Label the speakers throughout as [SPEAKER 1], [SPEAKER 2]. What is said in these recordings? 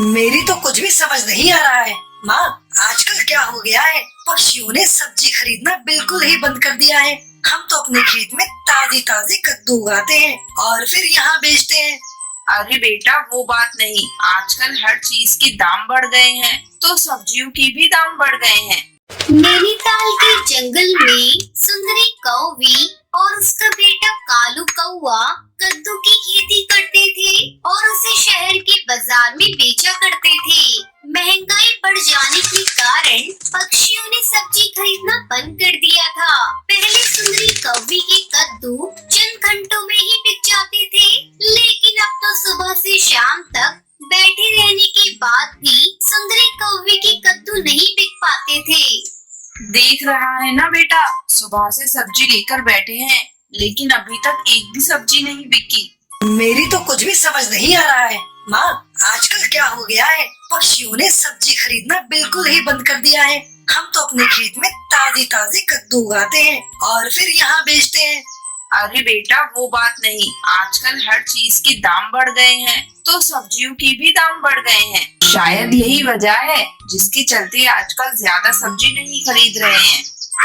[SPEAKER 1] मेरी तो कुछ भी समझ नहीं आ रहा है। माँ, आजकल क्या हो गया है? पक्षियों ने सब्जी खरीदना बिल्कुल ही बंद कर दिया है। हम तो अपने खेत में ताजी ताजी कद्दू उगाते हैं और फिर यहाँ बेचते हैं।
[SPEAKER 2] अरे बेटा, वो बात नहीं। आजकल हर चीज के दाम बढ़ गए हैं, तो सब्जियों के भी दाम बढ़ गए हैं।
[SPEAKER 3] नैनीताल के जंगल में सुंदरी कौवी और उसका बेटा कालू कौवा कद्दू की खेती करते थे और उसे शहर के बाजार में बेचा करते थे। महंगाई बढ़ जाने के कारण पक्षियों ने सब्जी खरीदना बंद कर दिया था। पहले सुंदरी कौवी के कद्दू चंद घंटों में ही बिक जाते थे, लेकिन अब तो सुबह से शाम तक बैठे रहने के बाद भी सुंदरी कौवी के कद्दू नहीं बिक पाते थे।
[SPEAKER 2] देख रहा है ना बेटा, सुबह से सब्जी लेकर बैठे हैं, लेकिन अभी तक एक भी सब्जी नहीं बिकी।
[SPEAKER 1] मेरी तो कुछ भी समझ नहीं आ रहा है। माँ, आजकल क्या हो गया है? पक्षियों ने सब्जी खरीदना बिल्कुल ही बंद कर दिया है। हम तो अपने खेत में ताजी ताजी कद्दू उगाते हैं और फिर यहाँ बेचते हैं।
[SPEAKER 2] अरे बेटा, वो बात नहीं। आजकल हर चीज के दाम बढ़ गए हैं, तो सब्जियों के भी दाम बढ़ गए हैं। शायद यही वजह है जिसके चलते आजकल ज्यादा सब्जी नहीं खरीद रहे हैं।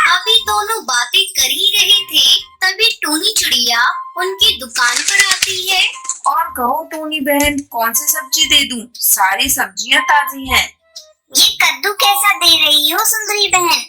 [SPEAKER 3] अभी दोनों बातें कर ही रहे थे, तभी टूनी चिड़िया उनकी दुकान पर आती है।
[SPEAKER 2] और कहो टूनी बहन, कौन सी सब्जी दे दूं? सारी सब्जियां ताजी हैं।
[SPEAKER 3] ये कद्दू कैसा दे रही हो सुंदरी बहन?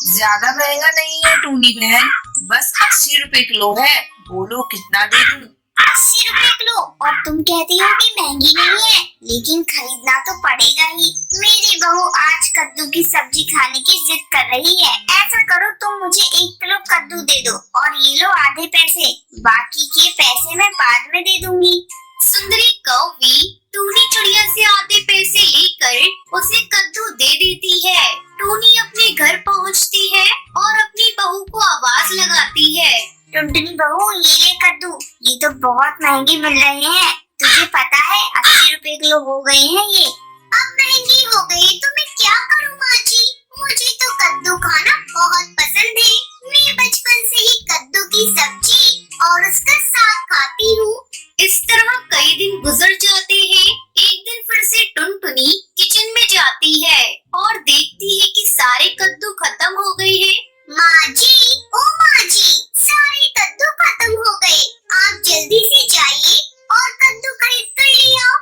[SPEAKER 2] ज्यादा महंगा नहीं है टूनी बहन, बस 80 रुपए किलो है। बोलो कितना दे दूं?
[SPEAKER 3] 80 रुपए किलो? और तुम कहती हो कि महंगी नहीं है, लेकिन खरीदना तो पड़ेगा ही। मेरी बहू आज कद्दू की सब्जी खाने की जिद कर रही है। ऐसा करो, तुम मुझे 1 किलो कद्दू दे दो और ये लो आधे पैसे। बाकी के पैसे मैं बाद में दे दूंगी। सुंदरी कौवी टूनी चिड़िया से आधे पैसे लेकर उसे कद्दू दे देती है। टूनी अपने घर पहुंचती है और अपनी बहू को आवाज लगाती है। टुनटुनी बहू, ये ले कद्दू, ये तो बहुत महंगे मिल रहे हैं। तुझे पता है 80 रुपए किलो हो गए हैं ये। अब महंगी हो गई तो मैं क्या करूँ माँ जी? मुझे तो कद्दू खाना बहुत पसंद है। मैं बचपन से ही कद्दू की सब्जी और उसका साग खाती हूँ। इस तरह कई दिन गुजर जाते हैं। एक दिन फिर से टुनटुनी किचन में जाती है और देखती है कि सारे कद्दू खत्म हो गए हैं। माँ जी, ओ माँ जी, सारे कद्दू खत्म हो गए। आप जल्दी से जाइए और कद्दू खरीद कर ले आओ।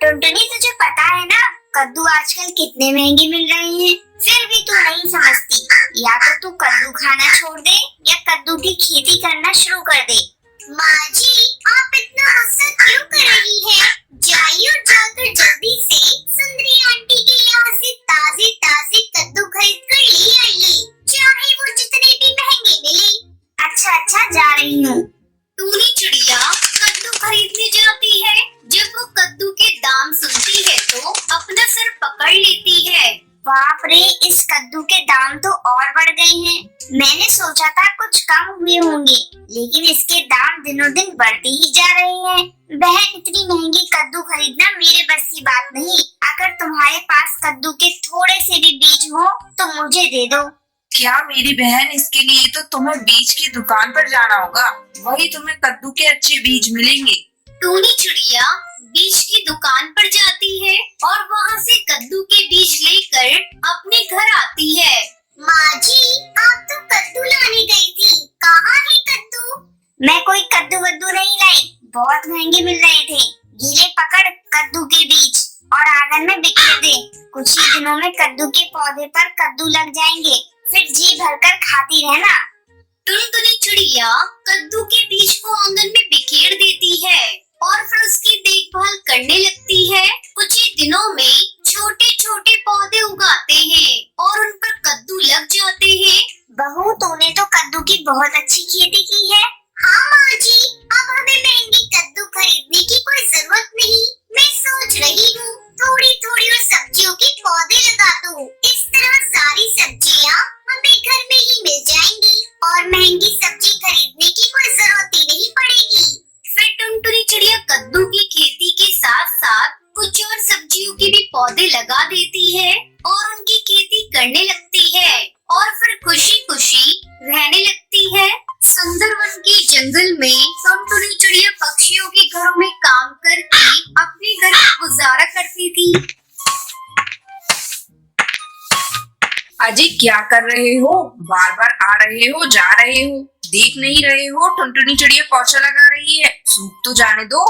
[SPEAKER 3] टुनटुनी, तुझे पता है ना कद्दू आजकल कितने महंगे मिल रहे हैं, फिर भी तू नहीं समझती। या तो तू कद्दू खाना छोड़ दे या कद्दू की खेती करना शुरू कर दे। माँ जी, आप इतना गुस्सा क्यों कर रही हैं? जाइए और जाकर जल्दी से सुंदरी आंटी के यहाँ से ताजे ताजे कद्दू खरीद कर ले आइए, चाहे वो जितने भी महंगे मिले। अच्छा अच्छा, जा रही हूँ। टूनी चिड़िया कद्दू खरीदने जाती है। जब वो कद्दू के दाम सुनती है तो अपना सर पकड़ लेती है। बाप रे, इस कद्दू के दाम तो और बढ़ गए हैं। मैंने सोचा था कुछ कम हुए होंगे, लेकिन इसके दाम दिनों दिन बढ़ते ही जा रहे हैं। बहन, इतनी महंगी कद्दू खरीदना मेरे बस की बात नहीं। अगर तुम्हारे पास कद्दू के थोड़े से भी बीज हो तो मुझे दे दो।
[SPEAKER 2] क्या मेरी बहन, इसके लिए तो तुम्हें बीज की दुकान पर जाना होगा, वही तुम्हें कद्दू के अच्छे बीज मिलेंगे।
[SPEAKER 3] टूनी चिड़िया बीज की दुकान पर जाती है और वहाँ से कद्दू के बीज लेकर अपने घर आती है। माँ जी, आप तो कद्दू लाने गई थी, कहाँ है कद्दू? मैं कोई कद्दू वद्दू नहीं लाई, बहुत महंगे मिल रहे थे। गीले पकड़ कद्दू के बीज और आंगन में बिखेर दे। कुछ ही दिनों में कद्दू के पौधे पर कद्दू लग जाएंगे, फिर जी भरकर खाती रहना। टुनटुनी चिड़िया कद्दू के बीज को आंगन में बिखेर देती है और फिर उसकी देखभाल करने लगती है। कुछ ही दिनों में छोटे छोटे पौधे उगाते हैं और उन पर कद्दू लग जाते हैं। बहू, तूने तो कद्दू की बहुत अच्छी खेती की है। हाँ माँ जी, अब हमें महंगी कद्दू खरीदने की कोई जरूरत नहीं। मैं सोच रही हूँ थोड़ी थोड़ी और सब्जियों के पौधे लगा दूँ। इस तरह सारी सब्जियाँ हमें घर में ही मिल जाएंगी और महंगी सब्जी खरीदने की कोई जरूरत ही नहीं पड़ेगी। फिर टुनटुनी चिड़िया कद्दू की खेती के साथ साथ कुछ और सब्जियों के भी पौधे लगा देती है और उनकी खेती करने लगती है और फिर खुशी खुशी रहने लगती है। सुंदरवन के जंगल में टुनटुनी चिड़िया पक्षियों के घरों में काम करके अपने घर का गुजारा करती थी।
[SPEAKER 2] अजय क्या कर रहे हो? बार बार आ रहे हो जा रहे हो, देख नहीं रहे हो टुनटुनी चिड़िया पोछा लगा रही है, सूख तो जाने दो।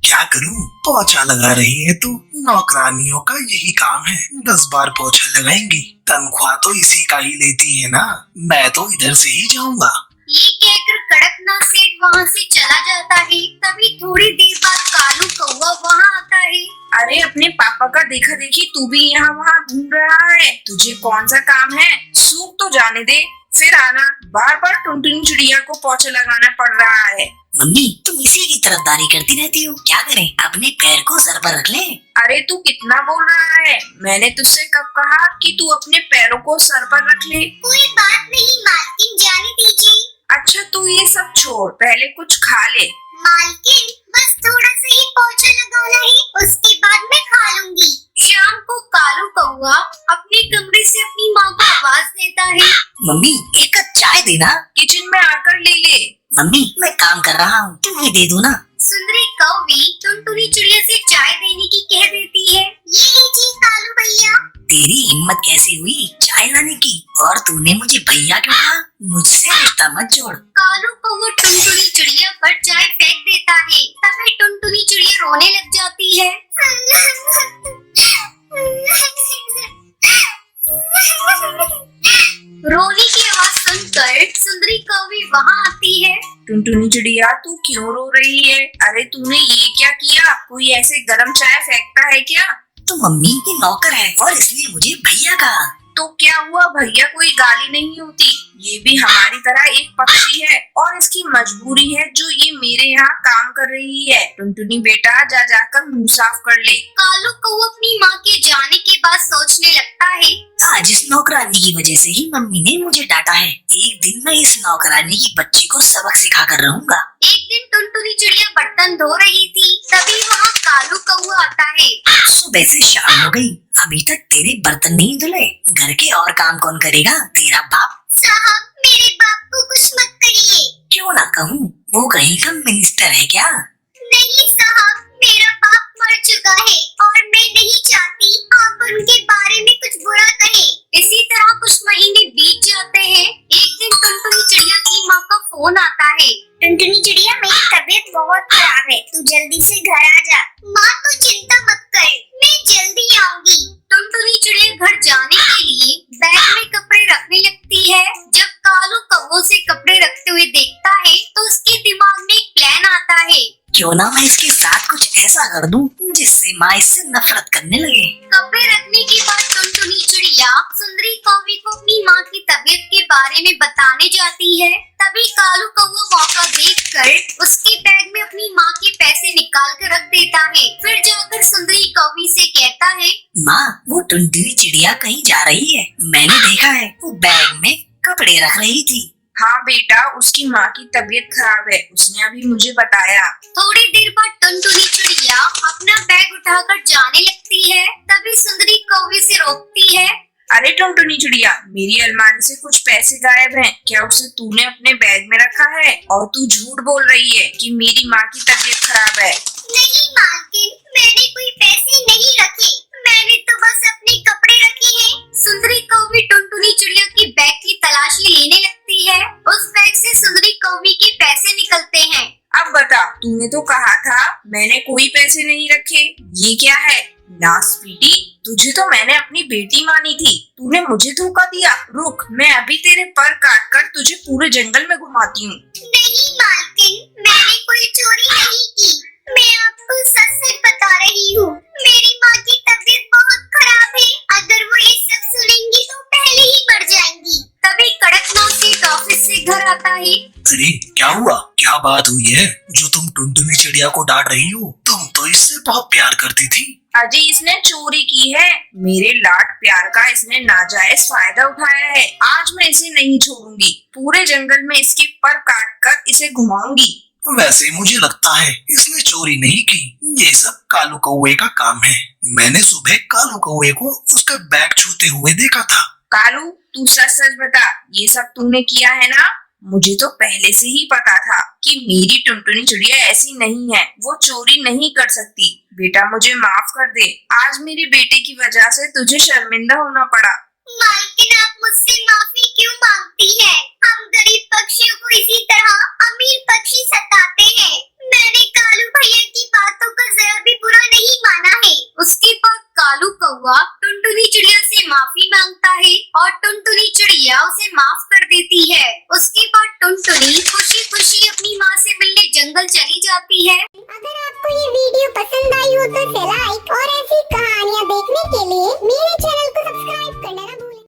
[SPEAKER 4] क्या करूं, पोछा लगा रही है तू। नौकरानियों का यही काम है, 10 बार पोछा लगाएंगी। तनख्वाह तो इसी का ही लेती है ना, मैं तो इधर से ही जाऊंगा।
[SPEAKER 3] ये कहकर कड़कनाथ सेठ वहाँ से चला जाता है। तभी थोड़ी देर बाद कालू कौवा वहाँ आता है।
[SPEAKER 2] अरे अपने पापा का देखा देखी तू भी यहाँ वहाँ घूम रहा है, तुझे कौन सा काम है? सूख तो जाने दे, फिर आना। बार बार टुनटुनी चिड़िया को पोछा लगाना पड़ रहा है।
[SPEAKER 1] मम्मी तुम इसी की तरफदारी करती रहती हो, क्या करें, अपने पैर को सर पर रख ले।
[SPEAKER 2] अरे तू कितना बोल रहा है? मैंने तुझसे कब कहा कि तू अपने पैरों को सर पर रख ले?
[SPEAKER 3] कोई बात नहीं मालकिन, जाने दीजिए।
[SPEAKER 2] अच्छा तू ये सब छोड़, पहले कुछ खा ले।
[SPEAKER 3] मालकिन बस थोड़ा सा ही पोछा लगाना है, उसके बाद मैं खा लूंगी। शाम को कालू कौवा अपने कमरे से अपनी माँ को आवाज देता है।
[SPEAKER 1] मम्मी एक कप चाय देना।
[SPEAKER 2] किचन में आकर ले ले।
[SPEAKER 1] मम्मी मैं काम कर रहा हूँ, तुम ही दे दो ना।
[SPEAKER 3] सुंदरी कौवी टुनटुनी चिड़िया से चाय देने की कह देती है। ये लीजिए कालू भैया।
[SPEAKER 1] तेरी हिम्मत कैसे हुई चाय लाने की, और तूने मुझे भैया क्यों कहा? मुझसे रिश्ता मत जोड़।
[SPEAKER 3] कालू कौवा टुनटुनी चिड़िया पर चाय फेंक देता है। तभी टुनटुनी चिड़िया रोने लग जाती है। रोने की आवाज सुनकर सुंदरी कौवी वहाँ आती है।
[SPEAKER 2] टुनटुनी चिड़िया तू क्यों रो रही है? अरे तूने ये क्या किया? कोई ऐसे गरम चाय फेंकता है क्या?
[SPEAKER 1] तो मम्मी की नौकर है और इसलिए मुझे भैया कहा।
[SPEAKER 2] तो क्या हुआ, भैया कोई गाली नहीं होती। ये भी हमारी तरह एक पक्षी है और इसकी मजबूरी है जो ये मेरे यहाँ काम कर रही है। टुनटुनी बेटा जा जाकर मुंह साफ कर ले।
[SPEAKER 3] कालू कौवा अपनी माँ के जाने के बाद सोचने लगता है।
[SPEAKER 1] आज इस नौकरानी की वजह से ही मम्मी ने मुझे डांटा है। एक दिन मैं इस नौकरानी की बच्ची को सबक सिखा कर रहूंगा।
[SPEAKER 3] एक दिन टुनटुनी चिड़िया बर्तन धो रही थी, तभी वहाँ कालू कौवा आता है।
[SPEAKER 1] सुबह से शाम हो गई, अभी तक तेरे बर्तन नहीं धुले। घर के और काम कौन करेगा? तेरा बाप।
[SPEAKER 3] साहब मेरे बाप को कुछ मत कहिए।
[SPEAKER 1] क्यों ना कहूँ, वो कहीं का मिनिस्टर है क्या?
[SPEAKER 3] नहीं साहब, मेरा बाप मर चुका है और मैं नहीं चाहती आप उनके बारे में कुछ बुरा कहें। इसी तरह कुछ महीने बीत जाते हैं। एक दिन टुनटुनी चिड़िया की माँ का फोन आता है। टुनटुनी चिड़िया मेरी तबीयत बहुत खराब है, तू जल्दी से घर आ जा। माँ तू चिंता मत कर, मैं जल्दी आऊंगी। टुनटुनी चिड़िया घर जाने के लिए बैग में कपड़े रखने लगती है। जब कालू कौवे से कपड़े रखते हुए देखता है तो उसके दिमाग में एक प्लान आता है।
[SPEAKER 1] क्यों ना मैं इसके साथ कुछ ऐसा कर दूं जिससे माँ इससे नफरत करने लगे।
[SPEAKER 3] कपड़े रखने के बाद टुनटुनी चिड़िया सुंदरी कौवी को अपनी माँ की तबीयत के बारे में बताने जाती है। तभी कालू कौवा मौका देखकर उसके बैग में अपनी माँ के पैसे निकाल कर रख देता है। फिर जाकर सुंदरी कौवी से कहता है,
[SPEAKER 1] माँ वो टुनटुनी चिड़िया कहीं जा रही है, मैंने देखा है, वो बैग में कपड़े रख रही थी।
[SPEAKER 2] हाँ बेटा, उसकी माँ की तबीयत खराब है, उसने अभी मुझे बताया।
[SPEAKER 3] थोड़ी देर बाद टुनटुनी चिड़िया अपना बैग उठाकर जाने लगती है। तभी सुंदरी कौवी से रोकती है।
[SPEAKER 2] अरे टुनटुनी चिड़िया, मेरी अलमारी से कुछ पैसे गायब हैं, क्या उसे तूने अपने बैग में रखा है? और तू झूठ बोल रही है कि मेरी माँ की तबीयत खराब है।
[SPEAKER 3] नहीं मालकिन, मैंने कोई पैसे नहीं रखे, मैंने तो बस अपने कपड़े रखे हैं। सुंदरी कौवी टुनटुनी चिड़िया की बैग की तलाशी लेने लगती है। उस बैग से सुंदरी कौवी के पैसे निकलते हैं।
[SPEAKER 2] अब बता, तूने तो कहा था मैंने कोई पैसे नहीं रखे, ये क्या है? नासपीटी, तुझे तो मैंने अपनी बेटी मानी थी, तूने मुझे धोखा दिया। रुक, मैं अभी तेरे पर काट कर तुझे पूरे जंगल में घुमाती हूँ।
[SPEAKER 3] नहीं मालकिन, मैंने कोई चोरी नहीं की, मैं आपको सच सच बता रही हूँ। मेरी माँ की तबीयत बहुत खराब है, अगर वो ये सब सुनेंगी तो पहले ही मर जाएंगी। तभी कड़कनाथ सेठ ऑफिस से घर आता है।
[SPEAKER 4] अरे क्या हुआ, क्या बात हुई है जो तुम टुनटुनी चिड़िया को डांट रही हो? तुम तो इससे बहुत प्यार करती थी।
[SPEAKER 2] अजय इसने चोरी की है, मेरे लाड प्यार का इसने नाजायज फायदा उठाया है। आज मैं इसे नहीं छोड़ूंगी, पूरे जंगल में इसके पर काट कर इसे घुमाऊंगी।
[SPEAKER 4] वैसे मुझे लगता है इसने चोरी नहीं की, ये सब कालू कौवे का काम है। मैंने सुबह कालू कौवे को उसका बैग छूते हुए देखा था।
[SPEAKER 2] कालू तू सच सच बता, ये सब तूने किया है ना? मुझे तो पहले से ही पता था कि मेरी टुनटुनी चिड़िया ऐसी नहीं है, वो चोरी नहीं कर सकती। बेटा मुझे माफ कर दे, आज मेरे बेटे की वजह से तुझे शर्मिंदा होना पड़ा।
[SPEAKER 3] मालकिन आप मुझसे माफी क्यों मांगती है? हम गरीब पक्षियों को इसी तरह अमीर पक्षी सताते हैं। मैंने कालू भैया की बातों का जरा भी बुरा नहीं माना है। उसके बाद कालू कौवा टुनटुनी चिड़िया से माफी मांगता है और टुनटुनी चिड़िया उसे माफ कर देती है। उसके बाद टुनटुनी खुशी खुशी अपनी माँ से मिलने जंगल चली जाती है।
[SPEAKER 5] अगर आपको ये वीडियो पसंद आई हो तो लाइक और ऐसी